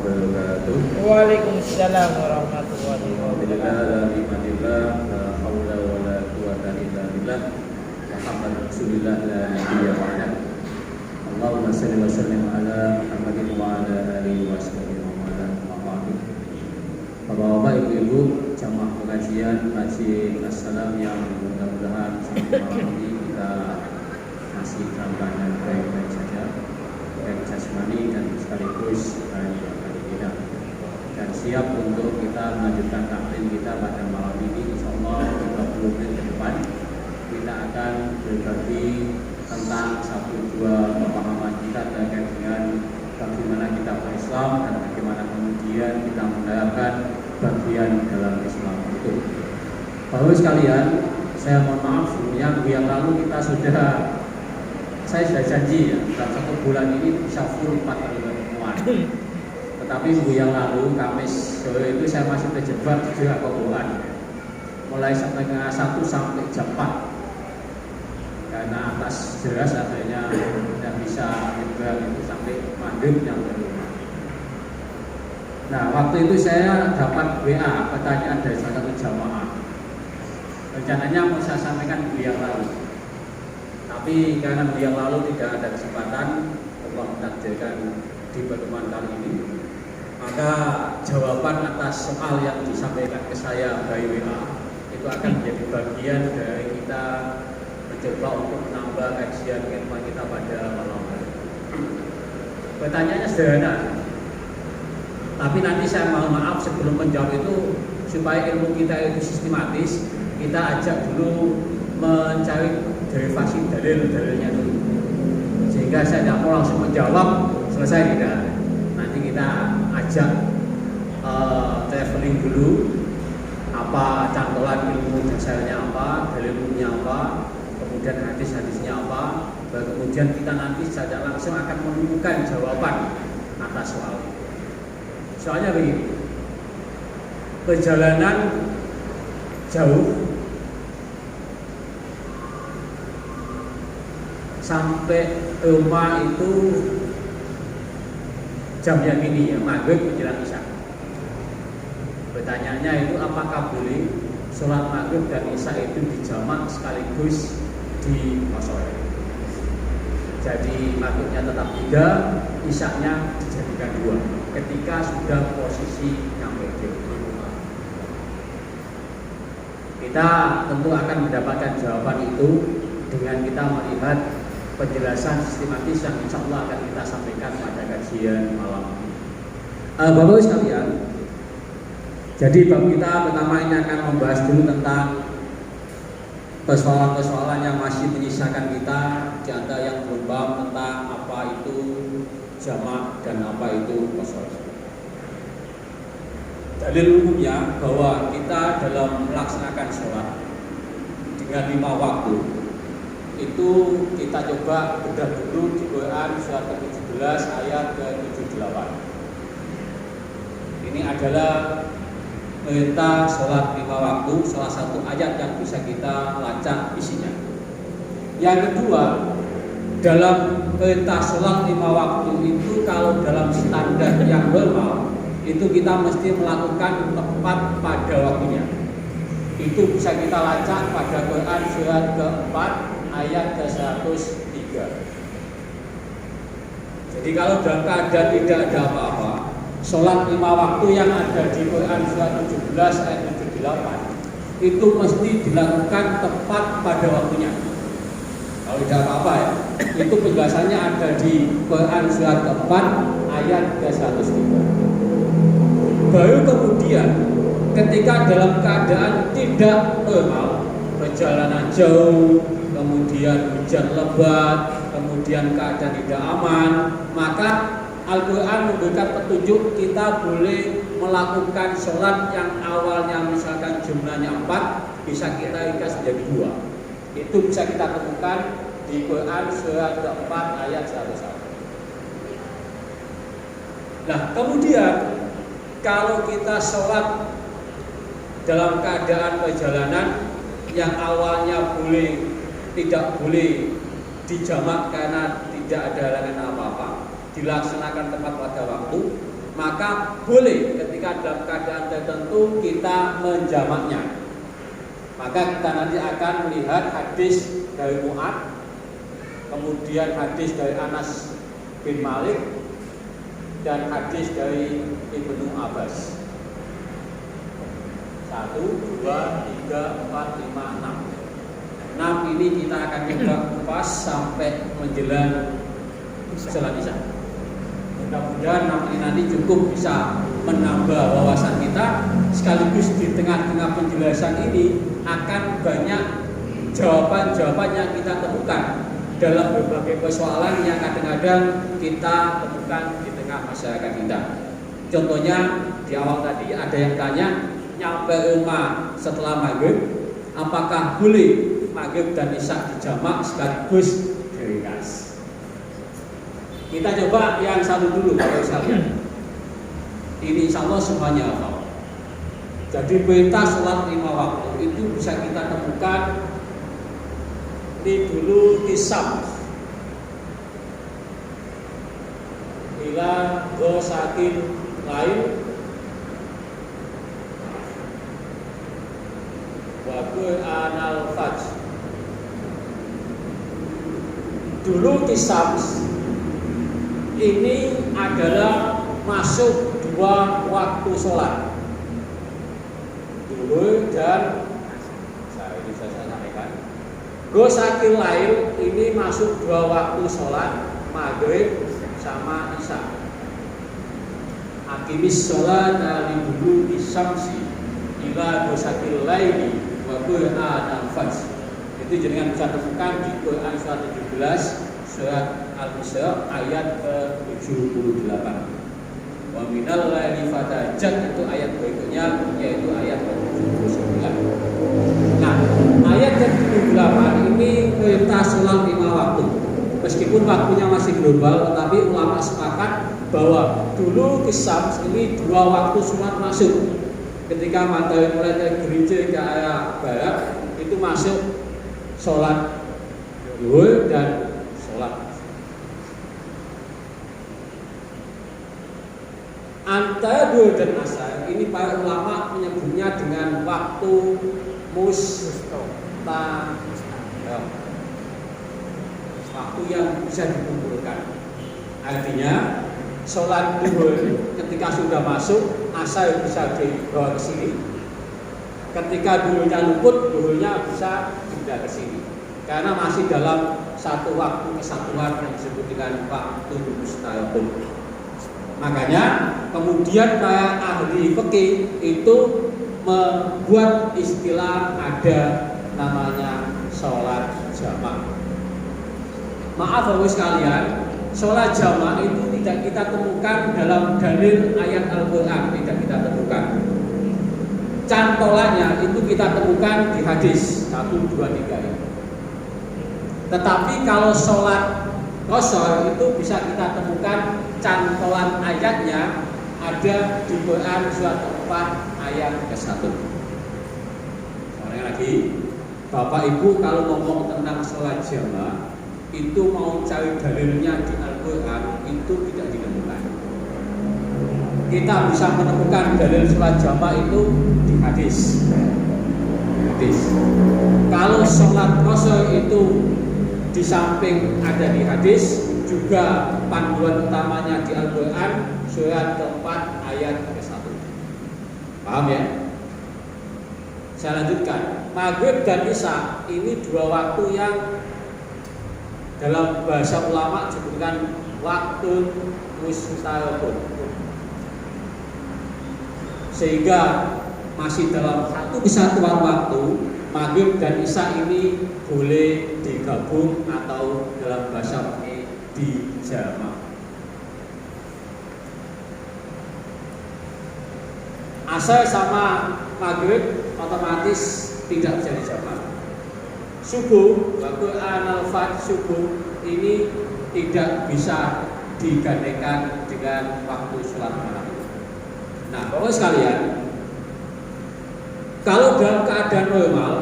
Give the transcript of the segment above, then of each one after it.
wabarakatuh. Waalaikumsalam warahmatullahi wabarakatuh. Alhamdulillah, la haula wala quwwata illa billah. Muhammad Rasulullah la nabiyya ba'dah. Allahumma shalli wa sallim ala Muhammadin wa ala alihi wa sahbihi wa ala alihi. Bapak-bapak, ibu-ibu, jamaah pengajian Masjid Assalam yang mudah-mudahan sampai malam ini kita masih dalam keadaan baik-baik saja, baik jasmani dan sekaligus baik akhirat, dan siap untuk kita melanjutkan taklim kita pada malam ini. Insyaallah 30 menit ke depan kita akan berbagi tentang satu dua pemahaman kita terkait dengan bagaimana kita berislam dan bagaimana kemudian kita menerapkan bagian dalam Islam itu. Bapak sekalian, saya mohon maaf sebelumnya minggu yang lalu saya sudah janji ya, dalam 1 bulan ini bisa full 4 kali pertemuan. Tetapi minggu yang lalu Kamis sore itu saya masih terjebak di kebobolan, mulai sampai setengah 1 sampai jam 4 karena atas jelas adanya tidak bisa nyebrang itu sampai maghrib yang rumah. Nah, waktu itu saya dapat WA pertanyaan dari salah satu jamaah. Rencananya mau saya sampaikan minggu yang lalu, tapi karena minggu yang lalu tidak ada kesempatan, Allah mentakdirkan di pertemuan kali ini, maka jawaban atas soal yang disampaikan ke saya by WA itu akan menjadi bagian dari kita mencoba untuk menambah kajian ilmu kita pada malam hari. Pertanyaannya sederhana, tapi nanti saya mohon maaf sebelum menjawab itu, supaya ilmu kita itu sistematis, kita ajak dulu mencari derivasi dalil-dalilnya dulu, sehingga saya tidak mau langsung menjawab selesai, tidak. Nanti kita ajak traveling dulu, apa cantolan ilmu dasarnya apa, dalil ilmunya apa, kemudian hadis-hadisnya apa, baru kemudian kita nanti secara langsung akan menemukan jawaban atas soal itu. Soalnya begini, perjalanan jauh sampai rumah itu jam yang ini ya, maghrib menjelang isya. Pertanyaannya itu, apakah boleh sholat maghrib dan isya itu dijamak sekaligus di sore? Jadi maghribnya tetap 3, isyanya dijadikan 2 ketika sudah posisi sampai di rumah. Kita tentu akan mendapatkan jawaban itu dengan kita melihat penjelasan sistematis yang insya Allah akan kita sampaikan pada kajian malam ini. Bapak-bapak sekalian, jadi bab kita pertama ini akan membahas dulu tentang persoalan-persoalan yang masih menyisakan kita, di antara yang belum paham tentang apa itu jamak dan apa itu qasar. Dalil umumnya bahwa kita dalam melaksanakan sholat dengan 5 waktu itu kita coba bedah dulu di Quran surat ke-17 ayat ke-78. Ini adalah perintah sholat 5 waktu, salah satu ayat yang bisa kita lacak isinya. Yang kedua, dalam perintah sholat 5 waktu itu, kalau dalam standar yang normal itu kita mesti melakukan tepat pada waktunya. Itu bisa kita lacak pada Quran surat ke-4 ayat ke-103. Jadi kalau dalam keadaan tidak ada apa-apa, sholat 5 waktu yang ada di Quran surat 17 ayat 78 itu mesti dilakukan tepat pada waktunya. Kalau tidak apa-apa ya, itu penjelasannya ada di Quran surat ke-4 ayat ke-103. Baru kemudian ketika dalam keadaan tidak normal, perjalanan jauh, kemudian hujan lebat, kemudian keadaan tidak aman, maka Al-Quran memberikan petunjuk kita boleh melakukan sholat yang awalnya misalkan jumlahnya 4, bisa kita ringkas menjadi 2. Itu bisa kita temukan di Quran surat ke-4 ayat 101. Nah, kemudian kalau kita sholat dalam keadaan perjalanan yang awalnya tidak boleh dijamak karena tidak ada halangan apa-apa, dilaksanakan tepat pada waktu, maka boleh ketika dalam keadaan tertentu kita menjamaknya. Maka kita nanti akan melihat hadis dari Mu'ad, kemudian hadis dari Anas bin Malik, dan hadis dari Ibnu Abbas. 1, 2, 3, 4, 5, 6. 6 ini kita akan coba kupas sampai menjelang sholat Isya. Mudah-mudahan 6 ini nanti cukup bisa menambah wawasan kita, sekaligus di tengah-tengah penjelasan ini akan banyak jawaban-jawaban yang kita temukan dalam berbagai persoalan yang kadang-kadang kita temukan di tengah masyarakat kita. Contohnya di awal tadi ada yang tanya, nyampe rumah setelah maghrib, apakah boleh maghrib dan isya dijamak sekaligus diringkas? Kita coba yang satu dulu Bapak sekalian. Ini insya Allah semuanya hafal. Jadi perintah sholat 5 waktu itu bisa kita temukan di dulu kisam ila gosakin lain wakil anal faj. Dulu kisam ini adalah masuk 2 waktu sholat, dulu dan saya sampaikan. Gosakil lain ini masuk 2 waktu sholat, maghrib sama isya. Akimis sholat dari dulu isamsi ila gosakil laini wa qur'an al-fajr. Itu jenengan bisa temukan di Quran surat 17 surat Al-Isra ayat ke-78. Wa minal laili fatajat, itu ayat berikutnya, yaitu ayat ke-79. Nah, ayat ke-78 ini perintah sholat 5 waktu. Meskipun waktunya masih global, tetapi ulama sepakat bahwa dulu kisam ini 2 waktu sholat masuk. Ketika matahari mulai tergelincir ke arah barat, itu masuk sholat zuhur dan sholat. Antara zuhur dan asar ini para ulama menyebutnya dengan waktu mustahil, waktu yang bisa dikumpulkan. Artinya sholat zuhur ketika sudah masuk, asar bisa dibawa ke sini. Ketika zuhurnya luput, zuhurnya bisa pindah ke sini. Karena masih dalam satu waktu kesatuan yang disebut dengan waktu mustahil. Makanya kemudian para ahli fikih itu membuat istilah ada namanya sholat jamak. Maaf Bapak sekalian, sholat jamak itu tidak kita temukan dalam dalil ayat Al-Quran, tidak kita temukan. Cantolannya itu kita temukan di hadis 1, 2, 3 ini. Tetapi kalau sholat qashar itu bisa kita temukan cantolan ayatnya ada di Quran surat 4 ayat ke-1. Sekarang lagi, Bapak Ibu kalau ngomong tentang sholat jamak itu mau cari dalilnya di Al-Quran itu tidak ditemukan. Kita bisa menemukan dalil sholat jamak itu di hadis. Kalau sholat qashar itu di samping ada di hadis, juga panduan utamanya di Al-Quran surat ke-4 ayat ke-1. Paham ya? Saya lanjutkan. Maghrib dan isya ini 2 waktu yang dalam bahasa ulama disebutkan waktu mustahil. Sehingga masih dalam satu kesatuan waktu, maghrib dan isya ini boleh digabung atau dalam bahasa fikih dijamak. Asar sama maghrib otomatis tidak bisa dijamak. Subuh, waktu al-fajr subuh ini tidak bisa digandengkan dengan waktu sholat malam. Nah, Bapak sekalian, kalau dalam keadaan normal,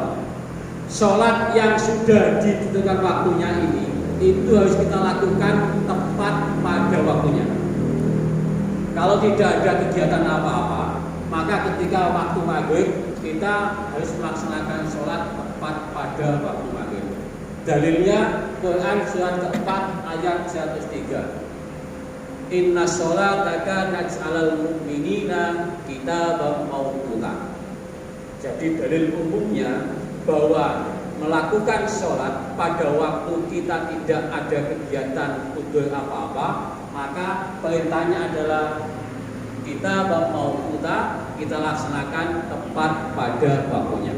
sholat yang sudah ditentukan waktunya ini, itu harus kita lakukan tepat pada waktunya. Kalau tidak ada kegiatan apa-apa, maka ketika waktu maghrib kita harus melaksanakan sholat tepat pada waktu maghrib. Dalilnya Quran surat keempat ayat 103. Inna sholata kanat 'alal mu'minina kitaban mawquta. Jadi dalil umumnya bahwa melakukan sholat pada waktu kita tidak ada kegiatan udur apa-apa, maka perintahnya adalah kita mawquta, kita laksanakan tepat pada waktunya.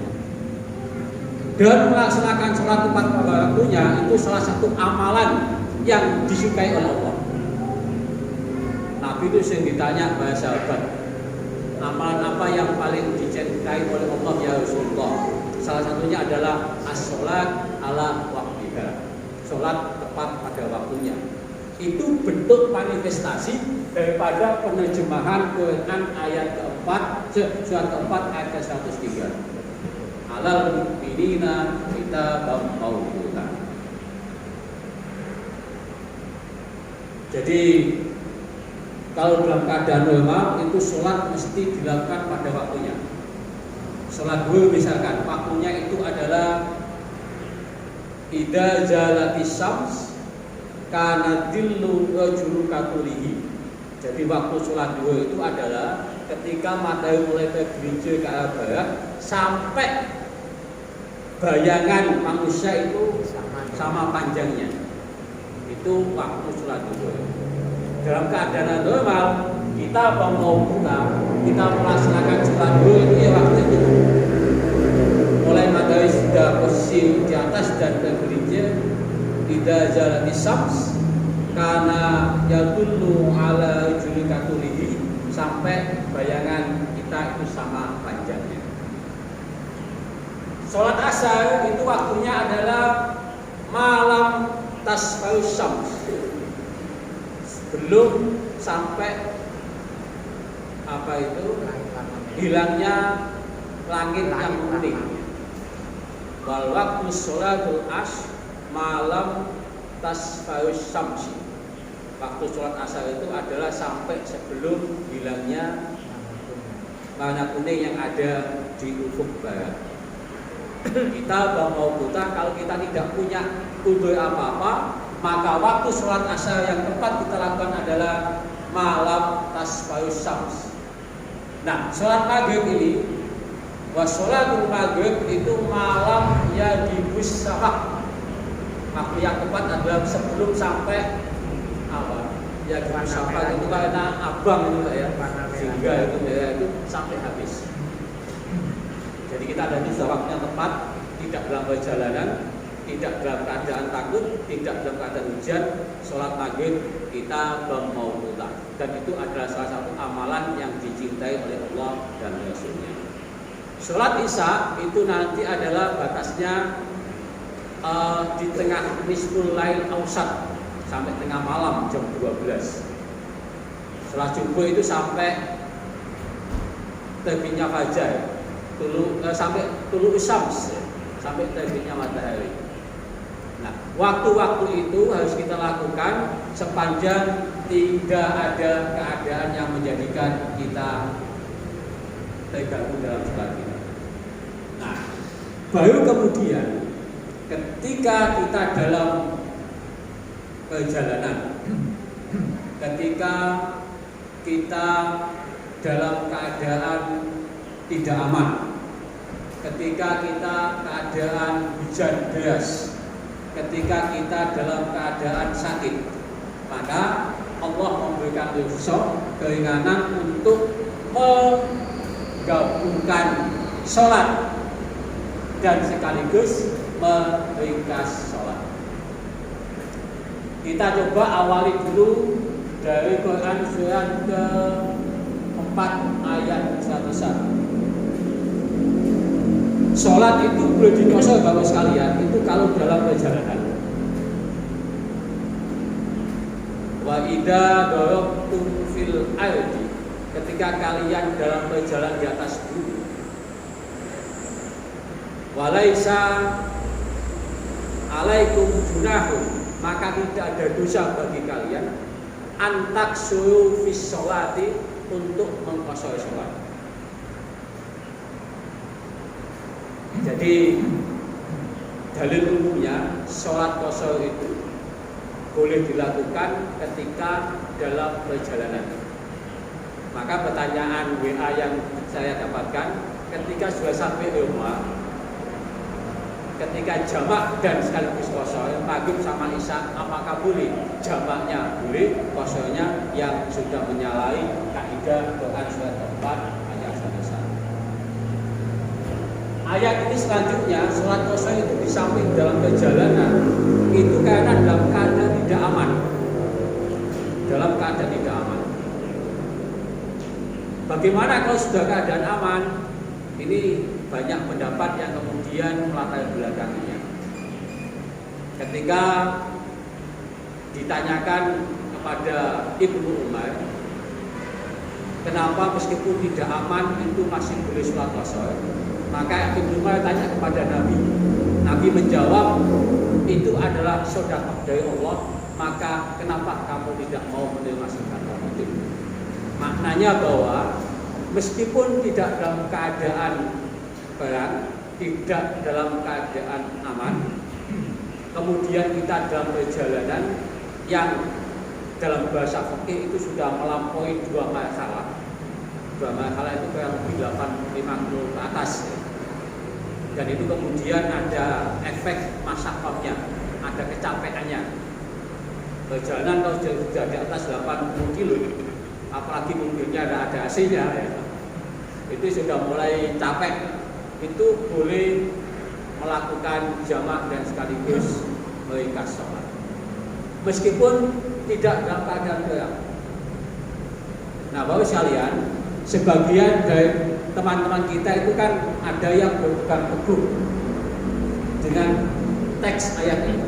Dan melaksanakan sholat tepat pada waktunya itu salah satu amalan yang disukai oleh Allah. Nabi itu sering ditanya kepada sahabat, amalan apa yang paling dicintai oleh Allah ya Rasulullah? Salah satunya adalah as-sholat ala waqtiha, sholat tepat pada waktunya. Itu bentuk manifestasi daripada penerjemahan Quran ayat keempat, surat keempat ayat 103. Alal mu'minina kitaban mawquta. Jadi kalau dalam keadaan normal itu sholat mesti dilakukan pada waktunya. Sholat zuhur misalkan waktunya itu adalah idza zalatis syams kana dillu rajulu katulihi. Jadi waktu sholat zuhur itu adalah ketika matahari mulai tergelincir ke arah barat sampai bayangan manusia itu sama panjangnya. Itu waktu sholat zuhur. Dalam keadaan normal kita kita melaksanakan sholat zuhur itu ya waktu itu mulai matahari sudah posisi di atas dan tergelincir idza zalatis syams kana yadullu ala julukatulihi sampai bayangan kita itu sama panjangnya. Sholat asar itu waktunya adalah malam tasfarus syams, belum sampai apa itu hilangnya langit yang kuning. Wal waktu sholatul asy malam tasfarus syamsi. Waktu sholat asar itu adalah sampai sebelum hilangnya warna kuning yang ada di ufuk barat. Kita mawquta, kalau kita tidak punya udur apa-apa, maka waktu sholat asar yang tepat kita lakukan adalah malam tasfarus syams. Nah, sholat maghrib ini, wassolatul maghrib itu malam ya dibus syafaq. Waktu yang tepat adalah sebelum sampai apa? Ya dibus syafaq itu karena abang itu ya, sehingga itu sampai habis. Jadi kita ada di waktu yang tepat, tidak dalam perjalanan, tidak dalam keadaan takut, tidak dalam keadaan hujan. Sholat maghrib kita mawquta, dan itu adalah salah satu amalan yang dicintai oleh Allah dan Rasulnya. Sholat isya itu nanti adalah batasnya di tengah nisful lail ausat sampai tengah malam jam 12. Sholat subuh itu sampai terbitnya fajar, sampai tulu syams, sampai terbitnya matahari. Nah, waktu-waktu itu harus kita lakukan sepanjang tidak ada keadaan yang menjadikan kita terganggu dalam sholat kita. Nah, baru kemudian ketika kita dalam perjalanan, ketika kita dalam keadaan tidak aman, ketika kita keadaan hujan deras, ketika kita dalam keadaan sakit, maka Allah memberikan rukhsah, keringanan untuk menggabungkan sholat dan sekaligus meringkas sholat. Kita coba awali dulu dari Quran surat ke-4 ayat 101. Sholat itu boleh dinyosor Bapak sekalian, itu kalau dalam perjalanan. Wa idza darabtum fil ardi, ketika kalian dalam perjalanan di atas bumi. Walaisa alaikum junahun, maka tidak ada dosa bagi kalian. antak suyu fis sholati, untuk mengkosoi sholat. Jadi dalil umumnya sholat kosor itu boleh dilakukan ketika dalam perjalanan. Maka pertanyaan WA yang saya dapatkan, ketika sudah sampai di rumah, ketika jamak dan sekaligus kosor, maghrib sama isya, apakah boleh? Jamaknya boleh, kosornya yang sudah menyalahi kaidah Quran surat 4 ayat 1. Ayat ini selanjutnya, sholat kosor itu di samping dalam perjalanan itu karena dalam keadaan tidak aman. Dalam keadaan tidak aman. Bagaimana kalau sudah keadaan aman? Ini banyak pendapat yang kemudian melatar belakanginya. Ketika ditanyakan kepada Ibnu Umar, kenapa meskipun tidak aman itu masih boleh sholat kosor? Maka Ibnu Umar tanya kepada Nabi. Nabi menjawab, itu adalah sedekah dari Allah, maka kenapa kamu tidak mau menerima sedekah itu? Maknanya bahwa meskipun tidak dalam keadaan perang, tidak dalam keadaan aman, kemudian kita dalam perjalanan yang dalam bahasa fikih itu sudah melampaui 2 marhalah. 2 marhalah itu kurang lebih 850 ke atas. Dan itu kemudian ada efek masyaqqahnya, ada kecapeannya. Perjalanan kalau sudah di atas 80 kilo, apalagi mobilnya ada AC-nya ya, itu sudah mulai capek. Itu boleh melakukan jamak dan sekaligus meringkas sholat, meskipun tidak dalam keadaan perang. Nah, Bapak sekalian, sebagian dari teman-teman kita itu kan ada yang berpegang teguh dengan teks ayat ini.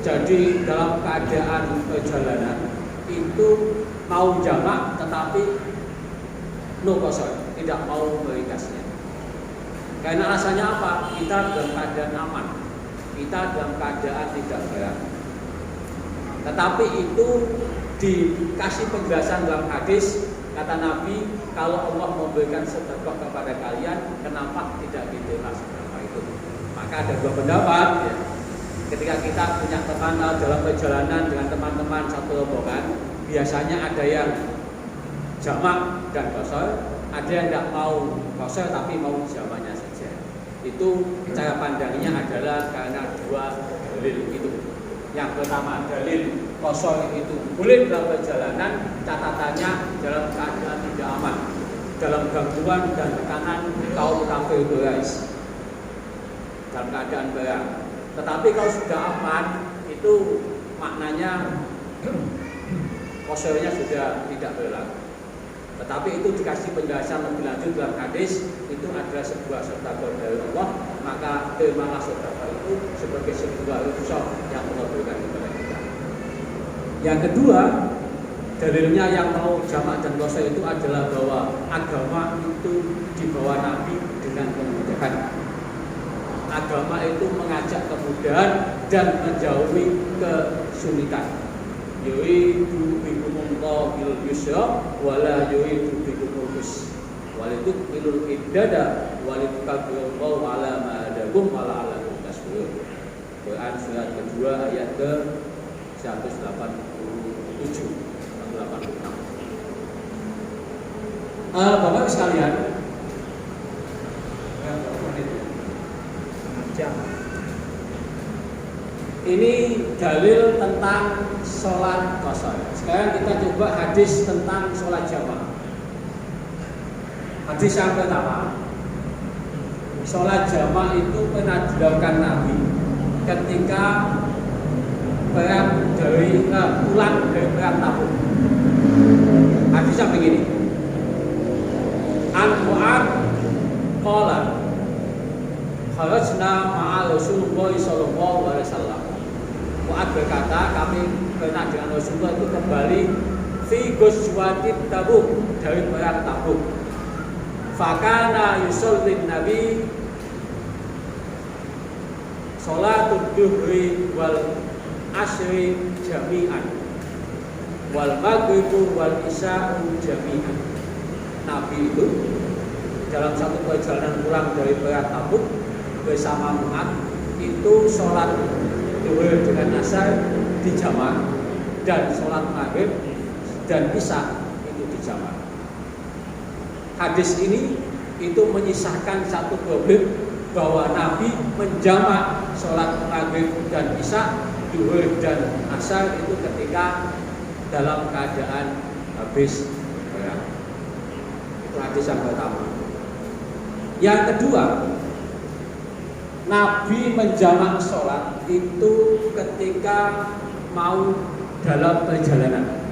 Jadi dalam keadaan perjalanan itu mau jamak tetapi no kosor, tidak mau meringkasnya. Karena alasannya apa? Kita dalam keadaan aman, kita dalam keadaan tidak perang. Tetapi itu dikasih penjelasan dalam hadis. Kata Nabi, kalau Allah memberikan sedekah kepada kalian, kenapa tidak diterima sedekah itu? Maka ada 2 pendapat ya. Ketika kita punya teman dalam perjalanan dengan teman-teman satu rombongan, biasanya ada yang jamak dan kosor, ada yang tidak mau kosor tapi mau jamaknya saja. Itu cara pandangnya adalah karena 2 dalil itu. Yang pertama, dalil kosor itu boleh dalam perjalanan, catatannya dalam keadaan tidak aman, dalam gangguan dan tekanan kaum kafir Quraisy, dalam keadaan perang. Tetapi kalau sudah aman, itu maknanya kosornya sudah tidak berlaku. Tetapi itu dikasih penjelasan lebih lanjut dalam hadis, itu adalah sebuah sedekah dari Allah, maka terimalah sedekah itu sebagai sebuah rukhsah yang Allah berikan kepada kita. Yang kedua, dalilnya yang mau jamak dan kosor itu adalah bahwa agama itu dibawa Nabi dengan kemudahan. Agama itu mengajak kemudahan dan menjauhi kesulitan. Yuridu bikumullahu bil yusra wala yuridu bikumul usra. Walitukmilul iddada walitukabbirullaha ala ma hadakum wa la'allakum tashkurun. Quran surat kedua ayat ke 187 186. Bapak sekalian, ini dalil tentang sholat kosor. Sekarang kita coba hadis tentang sholat jamaah. Hadis yang pertama, sholat jamaah itu pernah dilakukan Nabi ketika pulang dari perang Tabuk. Hadisnya begini. An Mu'ad qala kharajna ma'a Rasulullah sallallahu alaihi wasallam. Mu'ad berkata, kami pernah dengan Rasulullah itu kembali fi ghazwatit Tabuk, dari perang Tabuk. Fakana yusallin Nabi sholatul duhri wal asri jami'an. wal maghribu wal isya'u jami'an. Nabi itu dalam satu perjalanan pulang dari perang Tabuk bersama Mu'adz itu sholat zuhur dengan asar di jamaah dan sholat maghrib dan isya itu di jamaah. Hadis ini itu menyisahkan satu problem bahwa Nabi menjamak sholat maghrib dan isya, zuhur dan asar itu ketika dalam keadaan habis perang. Itu hadis yang pertama. Yang kedua, Nabi menjamak sholat itu ketika mau dalam perjalanan.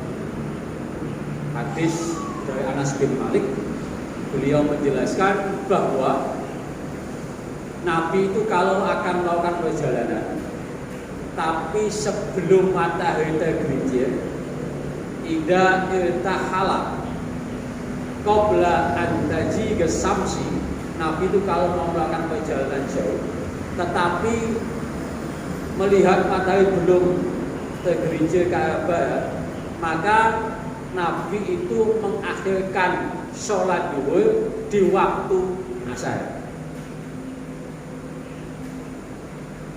Hadis dari Anas bin Malik, beliau menjelaskan bahwa Nabi itu kalau akan melakukan perjalanan, tapi sebelum matahari tergelincir, idza irtahala qabla an tajiga samsi, Nabi itu kalau mau melakukan perjalanan jauh, tetapi melihat matahari belum tergelincir ke arah barat, maka Nabi itu mengakhirkan sholat zuhur di waktu asar.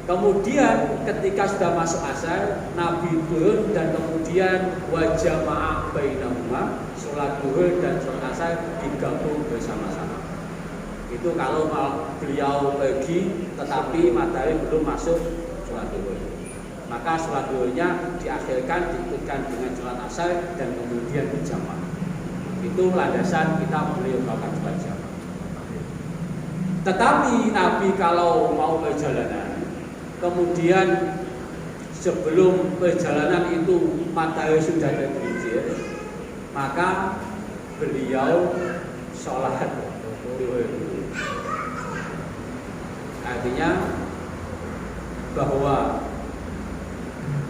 Kemudian ketika sudah masuk asar, Nabi turun dan kemudian wajah ma'ah bainahuma, sholat zuhur dan sholat asar digabung bersama-sama. Itu kalau beliau pergi tetapi matahari belum masuk sholat zuhur, maka sholat zuhurnya diakhirkan, diikutkan dengan sholat asar dan kemudian berjamaah. Itu landasan kita boleh melakukan sholat jamaah. Tetapi Nabi kalau mau perjalanan, kemudian sebelum perjalanan itu matahari sudah tergelincir, maka beliau sholat zuhur dulu. Artinya bahwa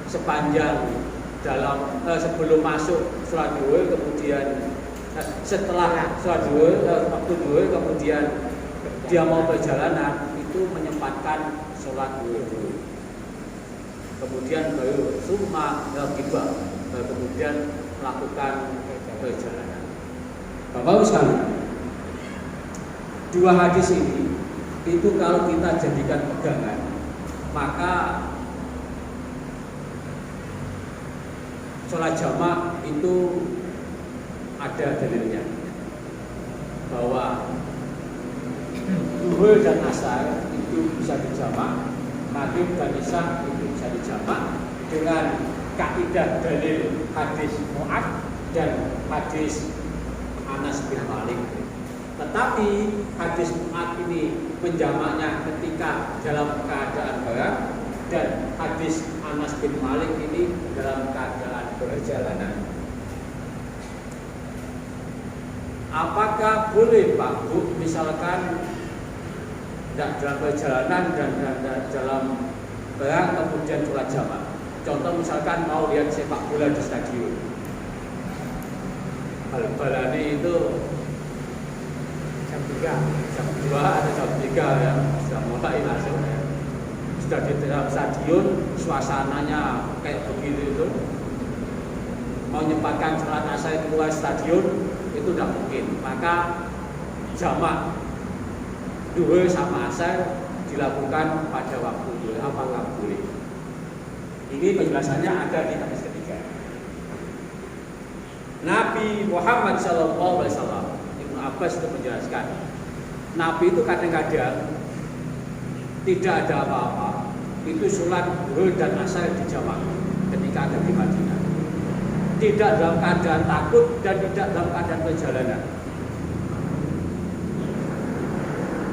sepanjang dalam sebelum masuk sholat zuhur, kemudian setelah sholat zuhur, waktu zuhur, kemudian dia mau perjalanan itu menyempatkan sholat zuhur dulu. Kemudian baru summa al-qiblah, baru kemudian melakukan perjalanan. Bapak sekalian, dua hadis ini itu kalau kita jadikan pegangan, maka sholat jamaah itu ada dalilnya bahwa zuhur dan asar itu bisa dijamak, maghrib dan isya itu bisa dijamak dengan kaidah dalil hadis Mu'adz dan hadis Anas bin Malik. Tetapi hadis Mu'adz ini menjamaknya ketika dalam keadaan perang, dan hadis Anas bin Malik ini dalam keadaan perjalanan. Apakah boleh Pak Bu misalkan dalam perjalanan dan dalam perang kemudian sholat jamaah? Contoh misalkan mau lihat sepak bola di stadion, bal-balani itu jam 2 atau jam 3 ya, sudah mulai masuk ya. Sudah di dalam stadion, suasananya kayak begitu itu, mau nyempatkan sholat asar keluar stadion itu tidak mungkin. Maka jamak zuhur sama asar dilakukan pada waktu zuhur. Apakah boleh? Ini penjelasannya ada di hadis ketiga. Nabi Muhammad SAW, Ibnu Abbas itu menjelaskan, Nabi itu kadang-kadang tidak ada apa-apa, itu sholat zuhur dan asar di jamaah ketika ada di Madinah. Tidak dalam keadaan takut dan tidak dalam keadaan perjalanan.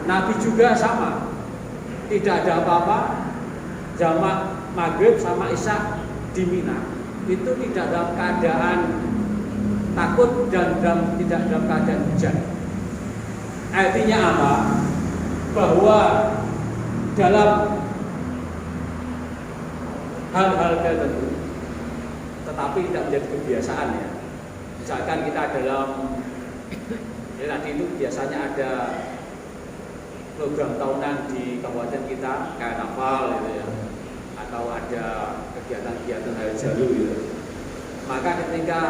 Nabi juga sama, tidak ada apa-apa, jamaah maghrib sama isya di Mina, itu tidak dalam keadaan takut dan tidak dalam keadaan hujan. Artinya apa? Bahwa dalam hal-hal tertentu, tetapi tidak menjadi kebiasaan ya. Misalkan kita dalam tadi itu biasanya ada program tahunan di kabupaten kita, karnaval gitu ya, atau ada kegiatan-kegiatan hari jalu gitu. Maka ketika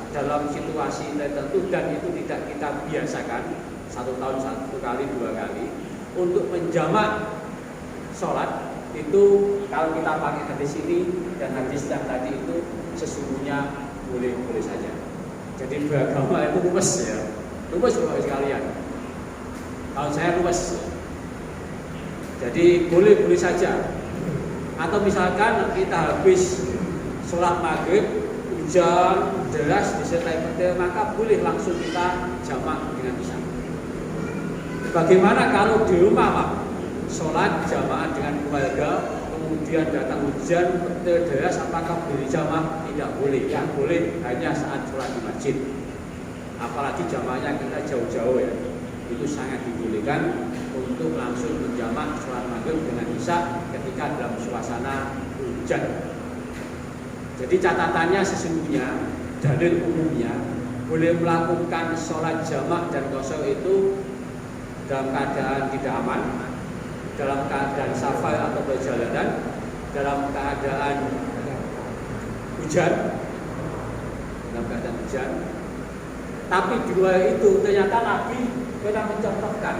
dalam situasi tertentu dan itu tidak kita biasakan 1 tahun 1 kali 2 kali untuk menjamak sholat, itu kalau kita pakai hadis ini dan hadis yang tadi itu sesungguhnya boleh-boleh saja. Jadi beragama itu luwes ya, luwes Bapak sekalian. Kalau saya luwes, jadi boleh-boleh saja. Atau misalkan kita habis sholat maghrib, hujan deras disertai petir, maka boleh langsung kita jamak dengan isya. Bagaimana kalau di rumah Pak, sholat jamaah dengan keluarga, kemudian datang hujan petir deras, apakah boleh jamak? Tidak boleh. Yang boleh hanya saat sholat di masjid. Apalagi jamaahnya kita jauh-jauh ya, itu sangat dibolehkan untuk langsung menjamak sholat maghrib dengan isya ketika dalam suasana hujan. Jadi catatannya sesungguhnya dalil umumnya boleh melakukan sholat jamak dan qasar itu dalam keadaan tidak aman, dalam keadaan safar atau perjalanan, dalam keadaan hujan, Tapi di luar itu ternyata Nabi pernah mencontohkan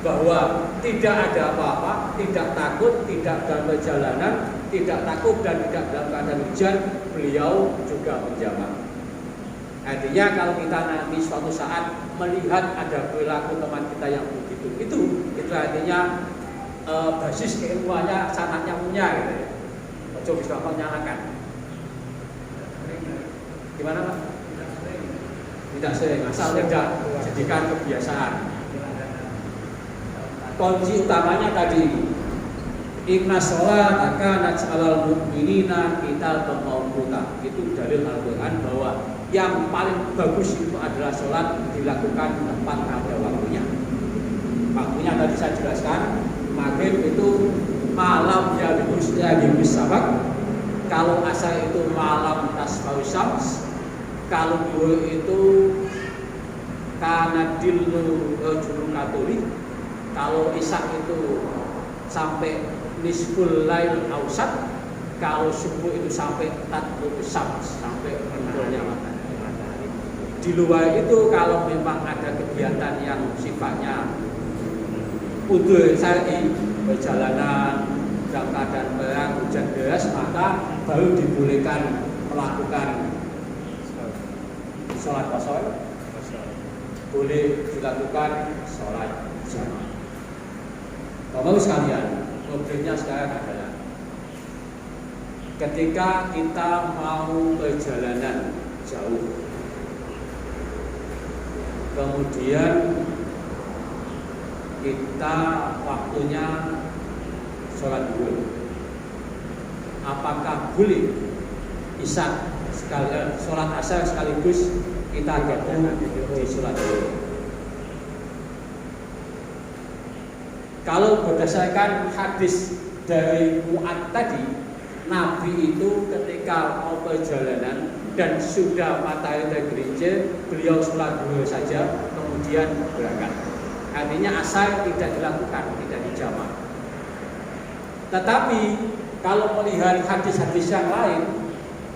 bahwa tidak ada apa-apa, tidak takut, tidak dalam perjalanan, tidak takut dan tidak dalam keadaan hujan, beliau juga menjamak. Artinya kalau kita nanti suatu saat melihat ada perilaku teman kita yang begitu, itu artinya basis keilmuannya sanatnya punya gitu ya. Coba bisa menyalakan. Gimana Pak? Tidak sering, asal tidak jadikan kebiasaan. Kunci utamanya tadi, inna sholat akanat 'alal mu'minina kitaban mawquta. Itu dalil Al-Qur'an bahwa yang paling bagus itu adalah sholat dilakukan tepat pada waktunya. Waktunya tadi saya jelaskan, maghrib itu malam ya bis sabak, kalau asar itu malam tasfau syams, kalau duhur itu kanadillu julukatuli, kalau isya itu sampai nisful lail ausat, kalau subuh itu sampai tatlu syams, sampai menurunnya matahari. Di luar itu kalau memang ada kegiatan yang sifatnya udzur syar'i, perjalanan dalam keadaan perang, hujan deras, maka baru dibolehkan melakukan sholat qasar, boleh dilakukan sholat jamaah. Bapak sekalian, problemnya sekarang adalah ketika kita mau perjalanan jauh, kemudian kita waktunya sholat duhur, apakah boleh isya sekalian sholat asar sekaligus kita gabung di sholat duhur? Kalau berdasarkan hadis dari Mu'ad tadi, Nabi itu ketika mau perjalanan dan sudah matahari tergelincir, beliau sholat duhur saja kemudian berangkat. Artinya asar tidak dilakukan, tidak dijamak. Tetapi kalau melihat hadis-hadis yang lain,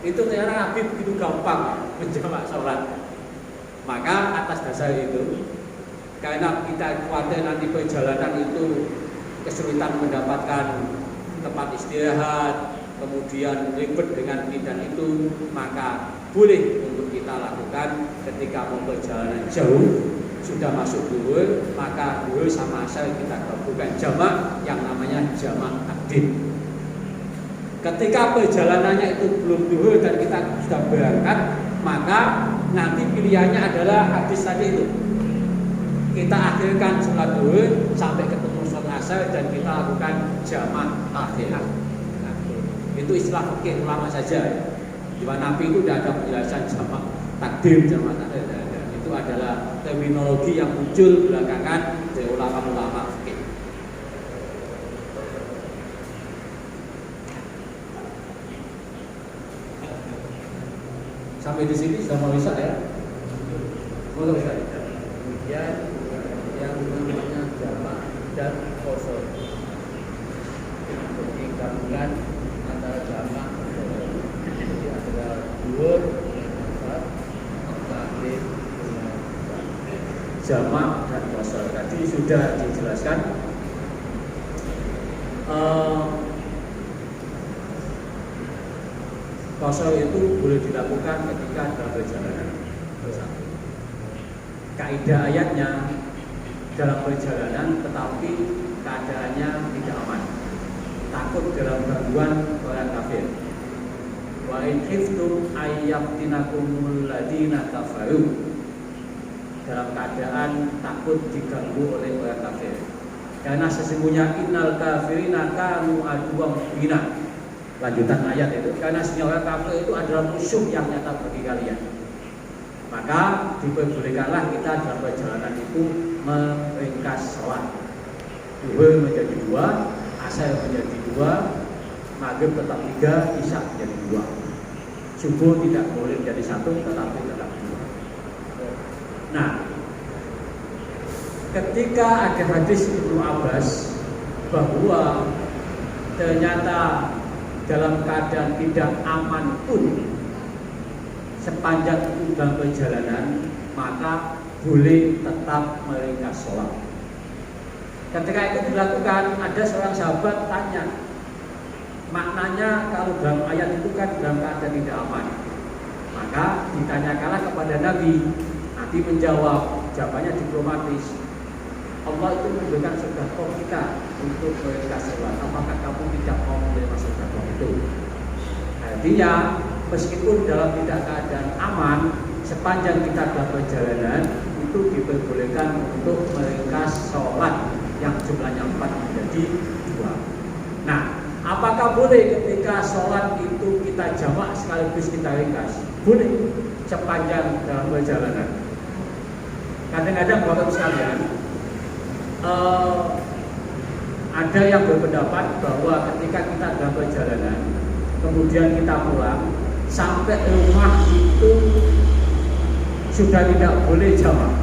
itu ternyata Nabi begitu gampang menjamak sholat. Maka atas dasar itu, karena kita khawatir nanti perjalanan itu kesulitan mendapatkan tempat istirahat, kemudian ribet dengan ini dan itu, maka boleh untuk kita lakukan ketika mau perjalanan jauh, sudah masuk duhur, maka duhur sama asar kita gabungkan jamak yang namanya jamak takdim. Ketika perjalanannya itu belum duhur dan kita sudah berangkat, maka nanti pilihannya adalah hadis tadi itu. Kita akhirkan sholat duhur sampai ketemu sholat asar dan kita lakukan jamak akhir. Itu istilah fikih ulama saja. Di mana Nabi itu tidak ada penjelasan jamak takdim, jamak akhir. Itu adalah terminologi yang muncul belakangan dari ulama-ulama fikih. Sampai di sini sudah mau bisa ya? Mau bisa. Kemudian yang namanya jamak dan qasar, jadi gabungan antara jamak, jadi ada jamak dan qasar. Tadi sudah dijelaskan. Qasar itu boleh dilakukan ketika dalam perjalanan. Kaidah ayatnya dalam perjalanan tetapi keadaannya tidak aman, takut dalam gangguan orang kafir. Wa in khiftum ayyaftinakumul ladina kafaru, dalam keadaan takut diganggu oleh orang kafir. Karena sesungguhnya innal kafirina kanu aduwwan mubina. Lanjutan ayat itu, karena sesungguhnya orang kafir itu adalah musuh yang nyata bagi kalian. Maka diperbolehkanlah kita dalam perjalanan itu meringkas sholat. Zuhur menjadi 2, asar menjadi 2, maghrib tetap 3, isya menjadi 2. Subuh tidak boleh menjadi 1, tetapi tetap 2. Nah, ketika ada hadis Ibnu Abbas bahwa ternyata dalam keadaan tidak aman pun sepanjang itu dalam perjalanan, maka boleh tetap meringkas sholat. Ketika itu dilakukan, ada seorang sahabat tanya, maknanya kalau dalam ayat itu kan dalam keadaan tidak aman. Maka ditanyakanlah kepada Nabi. Nabi menjawab, jawabannya diplomatis. Allah itu memberikan sedekah kita untuk meringkas sholat. Apakah kamu tidak mau menerima sedekah itu? Artinya, meskipun dalam tidak keadaan aman, sepanjang kita dalam perjalanan itu diperbolehkan untuk meringkas sholat yang jumlahnya 4 menjadi 2. Nah, apakah boleh ketika sholat itu kita jamak sekaligus kita ringkas? Boleh, sepanjang dalam perjalanan. Kadang-kadang Bapak sekalian, ada yang berpendapat bahwa ketika kita dalam perjalanan, kemudian kita pulang, sampai rumah itu sudah tidak boleh jamak.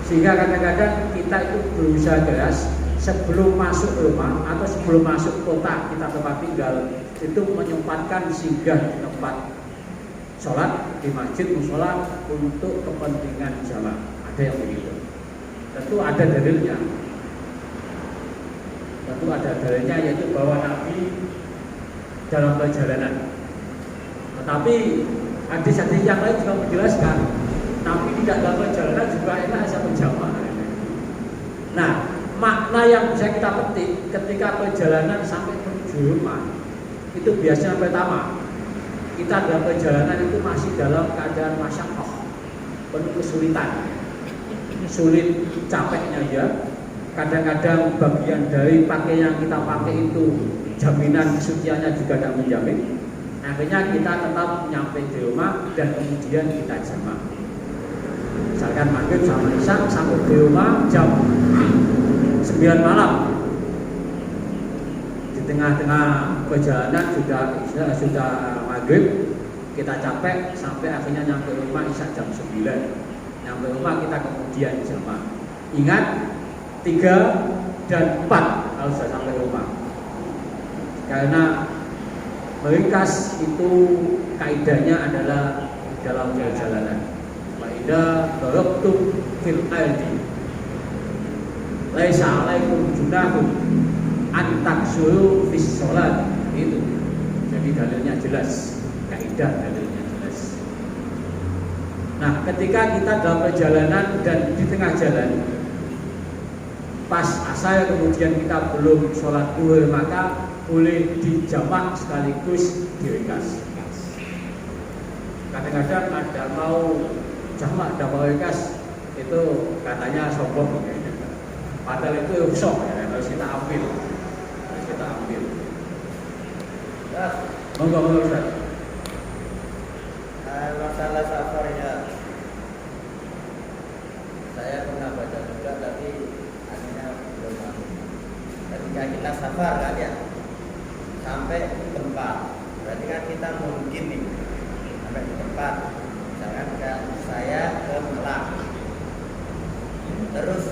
Sehingga kadang-kadang kita itu berusaha keras sebelum masuk rumah atau sebelum masuk kota kita tempat tinggal itu menyempatkan singgah di tempat sholat di masjid mushola untuk kepentingan jamak. Ada yang begitu. Tentu ada dalilnya. Yaitu bahwa Nabi dalam perjalanan. Tetapi hadis-hadis yang lain juga menjelaskan Nabi tidak dalam perjalanan juga enak saja berjamaah. Nah, makna yang bisa kita petik ketika perjalanan sampai menuju rumah itu biasanya pertama kita dalam perjalanan itu masih dalam keadaan masyaqqah, penuh kesulitan, sulit, capeknya ya. Kadang-kadang bagian dari pakaian yang kita pakai itu jaminan kesuciannya juga tidak menjamin. Akhirnya kita tetap nyampe di rumah dan kemudian kita jamak. Misalkan maghrib sama isya sampai di rumah jam 9 malam. Di tengah-tengah perjalanan sudah maghrib, kita capek sampai akhirnya nyampe rumah isya jam 9. Nyampe rumah kita kemudian jamak. Ingat 3 dan 4 kalau sudah sampai rumah. Karena meringkas itu kaidahnya adalah dalam perjalanan. Wa idza darabtum fil ardi laisa 'alaikum junahun an taksuru fis shalat. Itu. Jadi dalilnya jelas, kaidah dalilnya jelas. Nah, ketika kita dalam perjalanan dan di tengah jalan pas asar kemudian kita belum sholat zuhur, maka boleh dijamak sekaligus diringkas. Kadang-kadang ada mau jamak dan mau ringkas itu katanya sombong, padahal itu rusak ya, harus kita ambil. Monggo Ustaz. Masalah safarnya, saya pernah baca juga tapi ketika kita safar kan ya, sampai di tempat, berarti kan kita mungkin nih sampai di tempat, misalkan saya ke Malang, terus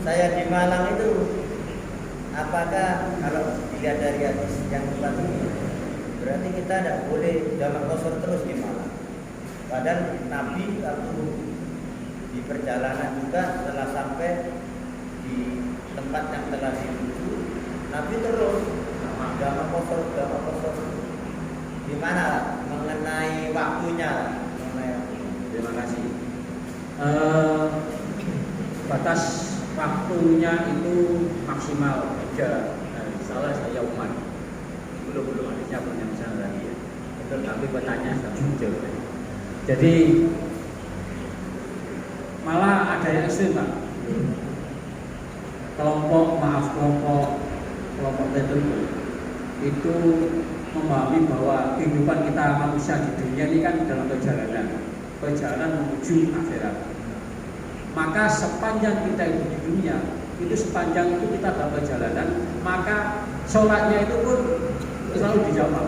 saya di Malang itu, apakah kalau dilihat dari hadis yang tempat ini, berarti kita tidak boleh jamak qasar terus di Malang? Padahal Nabi waktu di perjalanan juga setelah sampai di tempat yang telah dituju, Nabi terus gama kosor. Gimana mengenai waktunya? Terima kasih. Batas waktunya itu maksimal 3 hari. Salah saya umat. Belum hadisnya penyelesaian lagi ya. Betul, tapi pertanyaan sudah muncul. Jadi malah ada yang ekstrim, Pak. Kelompok tertentu itu memahami bahwa kehidupan kita manusia di dunia ini kan dalam perjalanan menuju akhirat. Maka sepanjang kita hidup di dunia, itu sepanjang itu kita dalam perjalanan, maka sholatnya itu pun selalu dijawab.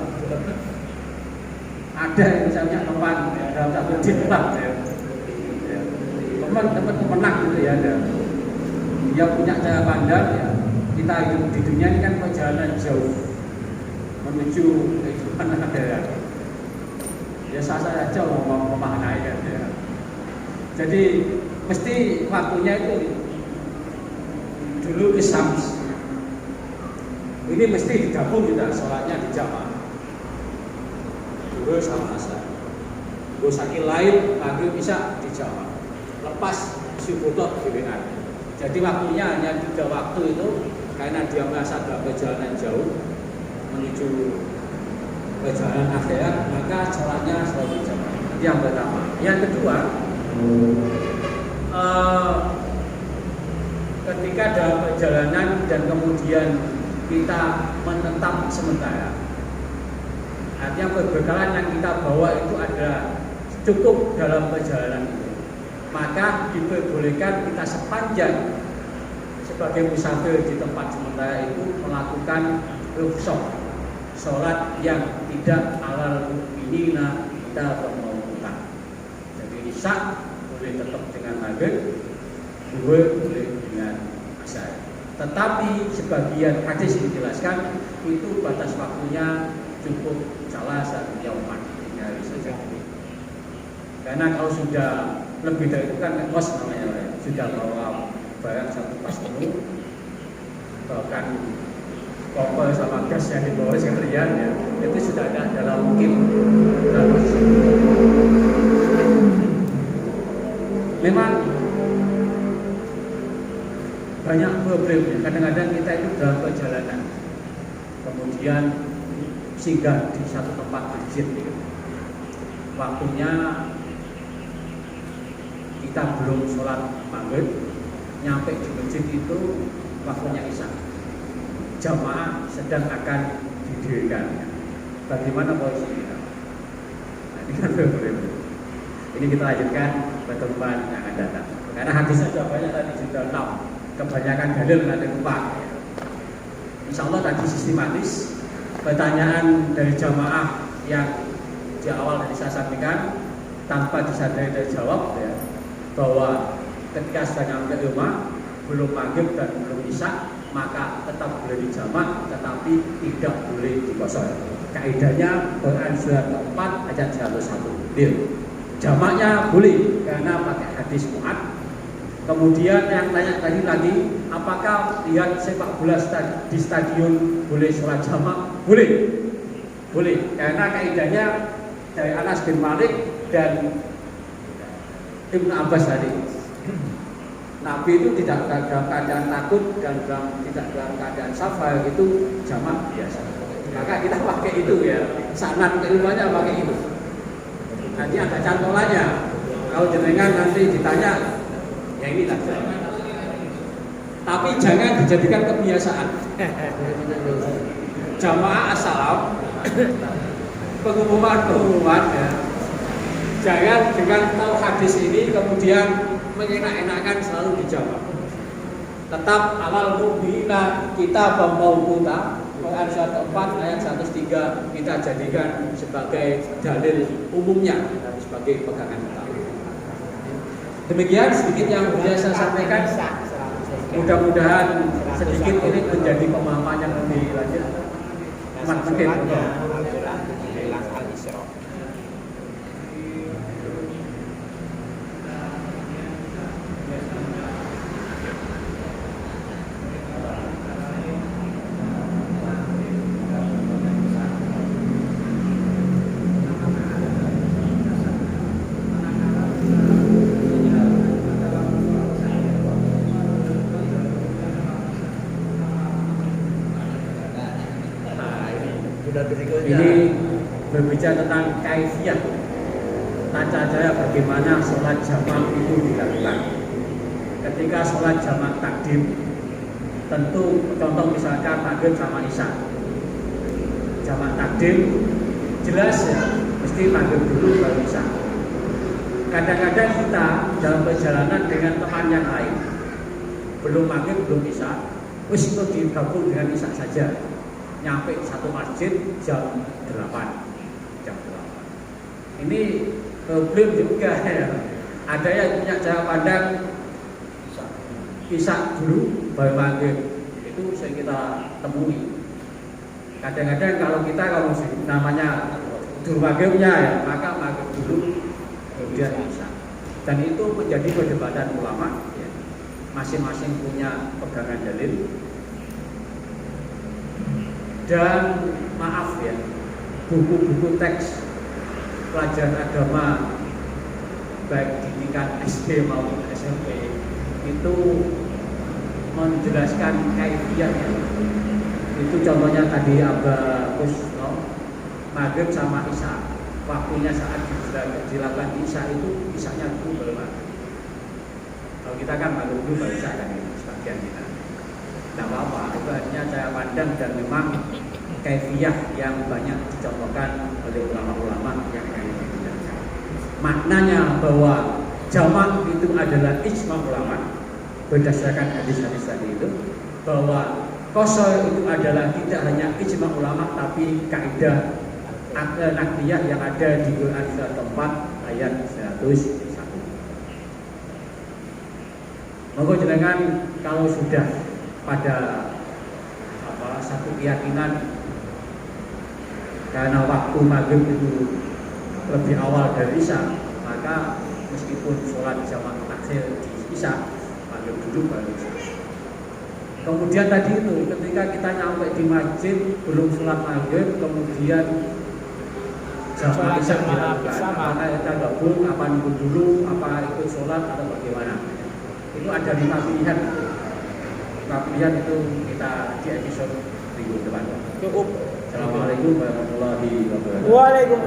Ada yang misalnya teman dalam satu jilbab ya. Teman pemenang gitu ya ada. Dia punya cara pandang ya. Kita hidup di dunia ini kan perjalanan jauh menuju kehidupan akhirat. Ya sah-sah saja memaknai kan ya. Jadi mesti waktunya itu dulu Isyams. Ini mesti digabung kita sholatnya di jamaah. Dulu sama asar. Dulu sakit lain maghrib isya di jamaah. Lepas subuh di WA. Jadi waktunya hanya 3 waktu itu karena dia merasa dalam perjalanan jauh menuju perjalanan akhirat, maka sholatnya selalu di jamaah. Yang pertama. Yang kedua, ketika dalam perjalanan dan kemudian kita menetap sementara, artinya perbekalan yang kita bawa itu ada cukup dalam perjalanan itu, maka diperbolehkan kita sepanjang sebagai musafir di tempat sementara itu melakukan rukhsah sholat yang tidak alal mu'minina kita bermautan. Jadi isya boleh tetap dengan maghrib, zuhur boleh dengan asar. Tetapi sebagian hadis dijelaskan itu batas waktunya cukup salah satu yauman, 3 hari saja. Karena kalau sudah lebih dari itu kan kos namanya, sudah bawa barang satu pas penuh, bahkan koper sama gas yang dibawa sekalian ya, itu sudah ada dalam mungkin memang banyak problemnya. Kadang-kadang kita itu dalam perjalanan, kemudian singgah di satu tempat masjid, waktunya kita belum sholat maghrib, nyampe di masjid itu waktunya isya, jamaah sedang akan didirikan. Bagaimana posisi kita? Nah, ini kan problem. Ini kita lanjutkan pertemuan yang akan datang. Karena hadisnya sudah banyak tadi, sudah 6. Kebanyakan dalil ada 4. Insya Allah tadi sistematis. Pertanyaan dari jamaah yang di awal tadi saya sampaikan tanpa disadari dari jawab ya, bahwa ketika sudah nyampe rumah belum maghrib dan belum isya, maka tetap boleh dijamak, tetapi tidak boleh dikosor. Kaidahnya Quran surat keempat ayat 101. Jamaknya boleh karena pakai hadis Mu'ad. Kemudian yang tanya tadi lagi, apakah lihat sepak bola di stadion boleh sholat jamak? Boleh, boleh. Karena kaidahnya dari Anas bin Malik dan Ibnu Abbas tadi. Nabi itu tidak dalam keadaan takut dan tidak dalam keadaan safar, itu jamak biasa. Maka kita pakai itu ya, sanad ke rumahnya pakai itu. Nanti ada cantolannya. Kalau jenengan nanti ditanya, ya inilah. Tapi jangan dijadikan kebiasaan. Jamaah assalam, pengumuman ya. Jangan dengan tahu hadis ini kemudian mengenak-enakan selalu dijawab. Tetap alal mu'minina kita pemaukuta, Quran surat 4 ayat 103 kita jadikan sebagai dalil umumnya, sebagai pegangan utama. Demikian sedikit yang bisa saya sampaikan. Mudah-mudahan sedikit ini menjadi pemahaman yang lebih lanjut. Mungkin berbicara tentang kaifiyah, tata cara bagaimana sholat jamak itu dilakukan. Ketika sholat jamak takdim, tentu contoh misalkan maghrib sama isya, jamak takdim jelas ya, mesti maghrib dulu baru isya. Kadang-kadang kita dalam perjalanan dengan teman yang lain, belum maghrib belum isya, wis itu digabung dengan isya saja, nyampe satu masjid jam 8. Ini problem juga ya. Ada yang punya cara pandang isya dulu baru maghrib, itu saya kita temui. Kadang-kadang kalau kita namanya dulu maghribnya ya, maka maghrib dulu kemudian isya. Dan itu menjadi perdebatan ulama ya. Masing-masing punya pegangan dalil. Dan maaf ya, buku-buku teks pelajaran agama baik di tingkat SD maupun SMP itu menjelaskan kaifiyahnya. Itu contohnya tadi Abah Kusno, maghrib sama isya, waktunya saat dilakukan isya itu isyanya dulu baru maghrib. Kalau kita kan maghrib dulu baru isya kan itu sebagian kita. Tidak apa-apa, itu artinya cara pandang dan memang kaifiyah yang banyak dicontohkan oleh ulama-ulama yang maknanya bahwa jamak itu adalah ijma ulama berdasarkan hadis-hadis tadi itu, bahwa qasar itu adalah tidak hanya ijma ulama tapi kaidah nakliyah yang ada di Quran surat 4 ayat 101. Monggo jenengan kalau sudah pada satu keyakinan karena waktu maghrib itu lebih awal dari isya, maka meskipun sholat jamak takhir di isya, maghrib dulu baru isya. Kemudian tadi itu ketika kita nyampe di masjid belum sholat maghrib, kemudian jamak isya dilakukan, apakah kita gabung, apa nunggu dulu, apa ikut sholat atau bagaimana? Itu ada 5 pilihan. 5 pilihan itu kita di episode minggu depan. Cukup. Assalamualaikum warahmatullahi wabarakatuh. Waalaikumsalam.